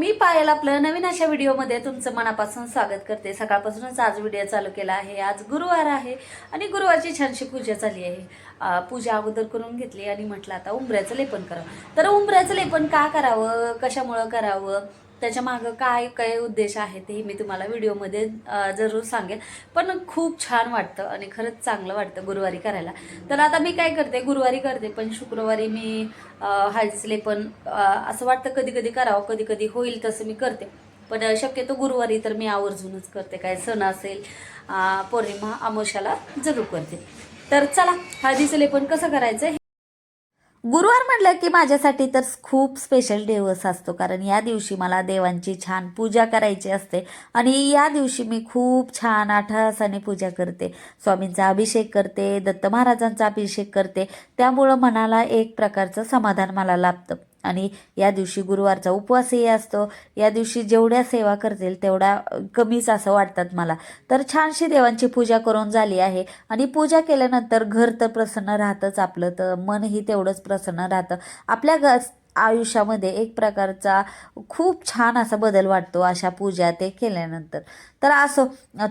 मी पायल आपलं नवीन अशा व्हिडिओमध्ये तुमचं मनापासून स्वागत करते। सकाळपासूनच आज व्हिडिओ चालू केला आहे। आज गुरुवार आहे आणि गुरुवारची छानशी पूजा झाली आहे। पूजा अगोदर करून घेतली आणि म्हटलं आता उंबऱ्याचं लेपन करावं। तर उंबऱ्याचं लेपन का करावं, कशामुळं करावं, त्याच्या मागं काय काय उद्देश आहे ते मी तुम्हाला व्हिडिओमध्ये जरूर सांगेन। पण खूप छान वाटतं आणि खरंच चांगलं वाटतं गुरुवारी करायला। तर आता मी काय करते, गुरुवारी करते पण शुक्रवारी मी हळदीचं लेपन असं वाटतं कधी कधी करावं, कधी कधी होईल तसं मी करते। पण शक्यतो गुरुवारी तर मी आवर्जूनच करते, काय सण असेल पौर्णिमा अमावस्याला जरूर करते। तर चला हळदीचं लेपन कसं करायचं। गुरुवार म्हटलं की माझ्यासाठी तर खूप स्पेशल दिवस असतो, कारण या दिवशी मला देवांची छान पूजा करायची असते आणि या दिवशी मी खूप छान आठासाने पूजा करते, स्वामींचा अभिषेक करते, दत्त महाराजांचा अभिषेक करते। त्यामुळं मनाला एक प्रकारचं समाधान मला लाभतं आणि या दिवशी गुरुवारचा उपवासही असतो। या दिवशी जेवढ्या सेवा करतील तेवढ्या कमीच असं वाटतात मला। तर छानशी देवांची पूजा करून झाली आहे आणि पूजा केल्यानंतर घर तर प्रसन्न राहतंच आपलं, तर मनही तेवढंच प्रसन्न राहतं। आपल्या आयुष्यामध्ये एक प्रकारचा खूप छान असा बदल वाटतो अशा पूजा ते केल्यानंतर। तर असो,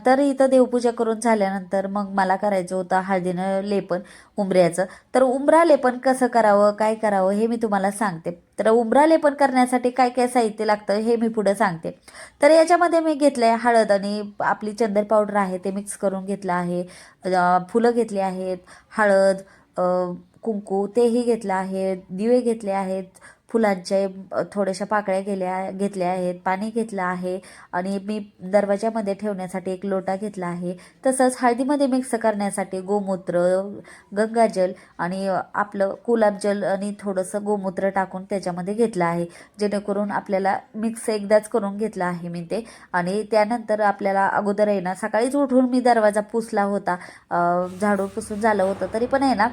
तर इथं देवपूजा करून झाल्यानंतर मग मला करायचं होतं हळदीनं लेपन उंबऱ्याचं। तर उंबरा लेपन कसं करावं, काय करावं हे मी तुम्हाला सांगते। तर उंबरा लेपन करण्यासाठी काय काय साहित्य लागतं हे मी पुढे सांगते। तर याच्यामध्ये मी घेतलं आहे हळद आणि आपली चंदन पावडर आहे ते मिक्स करून घेतलं आहे, फुलं घेतली आहेत, हळद, कुंकू तेही घेतलं आहे, दिवे घेतले आहेत, फुलांचे थोड्याशा पाकळ्या घेतल्या आहेत, पाणी घेतलं आहे आणि मी दरवाजामध्ये ठेवण्यासाठी एक लोटा घेतला आहे। तसंच हळदीमध्ये मिक्स करण्यासाठी गोमूत्र, गंगाजल आणि आपलं गुलाबजल आणि थोडंसं गोमूत्र टाकून त्याच्यामध्ये घेतलं आहे, जेणेकरून आपल्याला मिक्स एकदाच करून घेतलं आहे मी ते। आणि त्यानंतर आपल्याला अगोदर आहे ना, सकाळीच उठून मी दरवाजा पुसला होता, झाडू पुसून झालं होतं, तरी पण आहे ना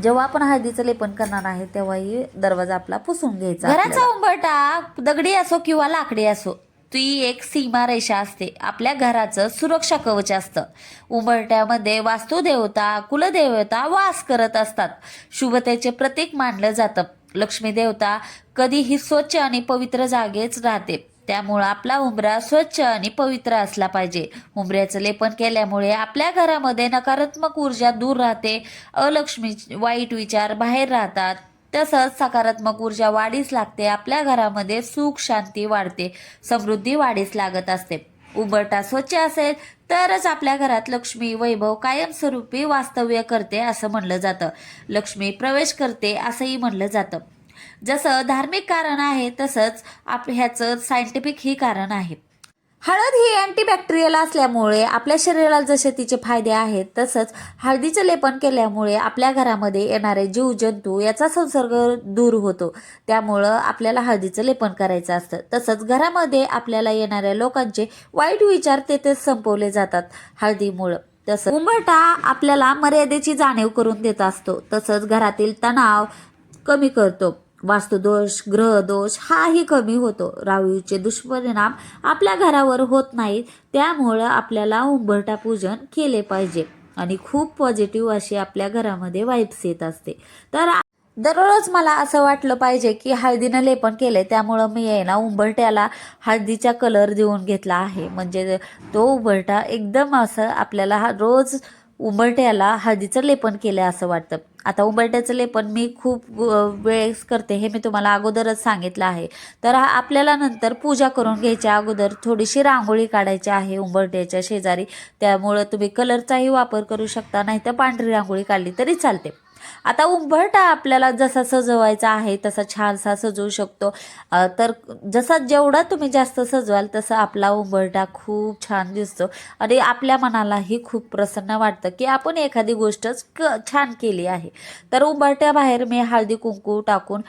जेव्हा आपण हळदीचं लेपन करणार आहे तेव्हाही दरवाजा आपला पुसून घ्यायचा। घराचा उंबरठा दगडी असो किंवा लाकडी असो, ती एक सीमारेषा असते, आपल्या घराचं सुरक्षा कवच असतं। उंबरठ्यामध्ये वास्तुदेवता, कुलदेवता वास करत असतात, शुभतेचे प्रतीक मानलं जातं। लक्ष्मी देवता कधीही स्वच्छ आणि पवित्र जागेच राहते, त्यामुळं आपला उंबरा स्वच्छ आणि पवित्र असला पाहिजे। उंबऱ्याचं लेपन केल्यामुळे आपल्या घरामध्ये नकारात्मक ऊर्जा दूर राहते, अलक्ष्मी वाईट विचार बाहेर राहतात, तसंच सकारात्मक ऊर्जा वाढीस लागते। आपल्या घरामध्ये सुख शांती वाढते, समृद्धी वाढीस लागत असते। उंबरठा स्वच्छ असेल तरच आपल्या घरात लक्ष्मी वैभव कायमस्वरूपी वास्तव्य करते असं म्हणलं जातं, लक्ष्मी प्रवेश करते असंही म्हणलं जातं। जसं धार्मिक कारण आहे तसंच ह्याचं सायंटिफिक ही कारण आहे। हळद ही अँटीबॅक्टेरियल असल्यामुळे आपल्या शरीराला जसे तिचे फायदे आहेत, तसंच हळदीचं लेपन केल्यामुळे आपल्या घरामध्ये येणारे जीवजंतू याचा संसर्ग दूर होतो, त्यामुळं आपल्याला हळदीचं लेपन करायचं असतं। तसंच घरामध्ये आपल्याला येणाऱ्या लोकांचे वाईट विचार तेथेच संपवले जातात हळदीमुळं। तसं उंबरठा आपल्याला मर्यादेची जाणीव करून देत असतो, तसंच घरातील तणाव कमी करतो, वास्तुदोष ग्रहदोष हाही कमी होतो, राहूचे दुष्परिणाम आपल्या घरावर होत नाहीत। त्यामुळं आपल्याला उंबरठा पूजन केले पाहिजे आणि खूप पॉझिटिव्ह अशी आपल्या घरामध्ये वाईब्स येत असते। तर दररोज मला असं वाटलं पाहिजे की हळदीनं लेपन केले, त्यामुळं मी आहे ना उंबरठ्याला हळदीचा कलर देऊन घेतला आहे, म्हणजे तो उंबरठा एकदम असं आपल्याला रोज उंबरठ्याला हळदीचं लेपन केलं असं वाटतं। आता उंबरठ्याचं लेपन मी खूप वेळेस करते, हे मी तुम्हाला अगोदरच सांगितलं आहे। तर आपल्याला नंतर पूजा करून घ्यायच्या अगोदर थोडीशी रांगोळी काढायची आहे उंबरठ्याच्या शेजारी, त्यामुळं तुम्ही कलरचाही वापर करू शकता, नाही तर पांढरी रांगोळी काढली तरी चालते। आता उंबरठा आपल्याला जसा सजवायचा आहे तसा छानसा सजवू शकतो, तर जसा जेवढा तुम्ही जास्त सजवाल तसा आपला उंबरठा खूप छान दिसतो आणि आपल्या मनालाही खूप प्रसन्न वाटतं की आपण एखादी गोष्टच छान केली आहे। तर उंबरठ्याबाहेर मी हळदी कुंकू टाकून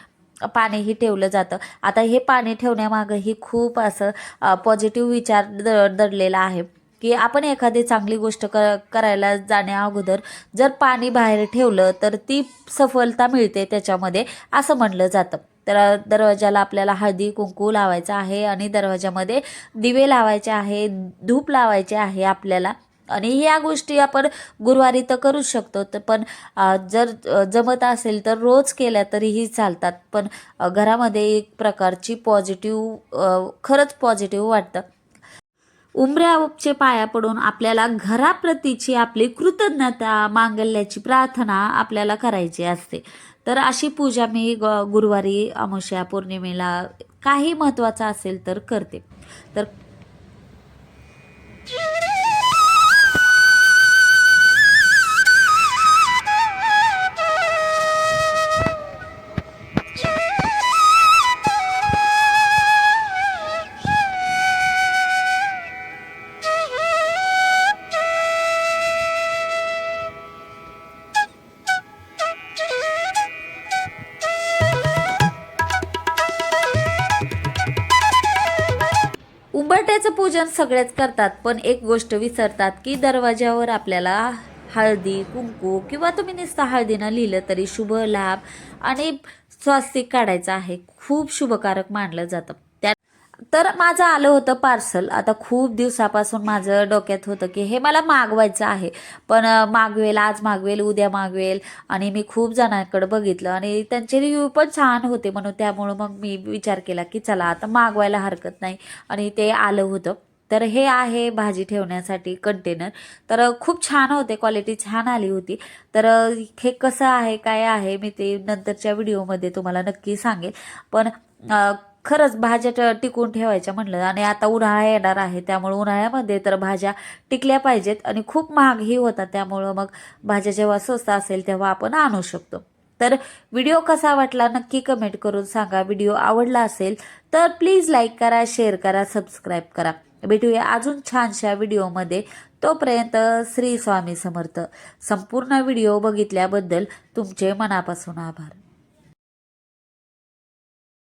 पाणीही ठेवलं जातं। आता हे पाणी ठेवण्यामागंही खूप असं पॉझिटिव्ह विचार दडलेला आहे की आपण एखादी चांगली गोष्ट करायला जाण्या अगोदर जर पाणी बाहेर ठेवलं तर ती सफलता मिळते त्याच्यामध्ये असं म्हणलं जातं। तर दरवाजाला आपल्याला हळदी कुंकू लावायचं आहे आणि दरवाजामध्ये दिवे लावायचे आहे, धूप लावायचे आहे आपल्याला, आणि ह्या गोष्टी आपण गुरुवारी तर करूच शकतो, तर पण जर जमत असेल तर रोज केल्या तरीही चालतात. पण घरामध्ये एक प्रकारची पॉझिटिव्ह, खरंच पॉझिटिव्ह वाटतं. उंबऱ्याचे पाया पडून आपल्याला घराप्रतीची आपली कृतज्ञता, मांगल्याची प्रार्थना आपल्याला करायची असते. तर अशी पूजा मी गुरुवारी, अमावस्या, पौर्णिमेला काही महत्त्वाचं असेल तर करते. तर उंबरठ्याचं पूजन सगळेच करतात, पण एक गोष्ट विसरतात की दरवाज्यावर आपल्याला हळदी कुंकू किंवा तुम्ही नुसतं हळदीनं लिहिलं तरी शुभ लाभ आणि स्वास्तिक काढायचं आहे. खूप शुभकारक मानलं जातं. तर माझं आलं होतं पार्सल. आता खूप दिवसापासून माझं डोक्यात होतं की हे मला मागवायचं आहे, पण मागवेल, आज मागवेल, उद्या मागवेल. आणि मी खूप जणांकडे बघितलं आणि त्यांचे रिव्ह्यू पण छान होते, म्हणून त्यामुळं मग मी विचार केला की चला आता मागवायला हरकत नाही. आणि ते आलं होतं. तर हे आहे भाजी ठेवण्यासाठी कंटेनर. तर खूप छान होते, क्वालिटी छान आली होती. तर हे कसं आहे काय आहे मी ते नंतरच्या व्हिडिओमध्ये तुम्हाला नक्की सांगेल. पण खरंच भाज्या टिकून ठेवायच्या म्हणलं, आणि आता उन्हाळा येणार आहे, त्यामुळे उन्हाळ्यामध्ये तर भाज्या टिकल्या पाहिजेत. आणि खूप महागही होतात, त्यामुळं मग भाज्या जेव्हा स्वस्त असेल तेव्हा आपण आणू शकतो. तर व्हिडिओ कसा वाटला नक्की कमेंट करून सांगा. व्हिडिओ आवडला असेल तर प्लीज लाईक करा, शेअर करा, सबस्क्राईब करा. भेटूया अजून छानशा व्हिडिओमध्ये. तोपर्यंत श्री स्वामी समर्थ. संपूर्ण व्हिडिओ बघितल्याबद्दल तुमचे मनापासून आभार.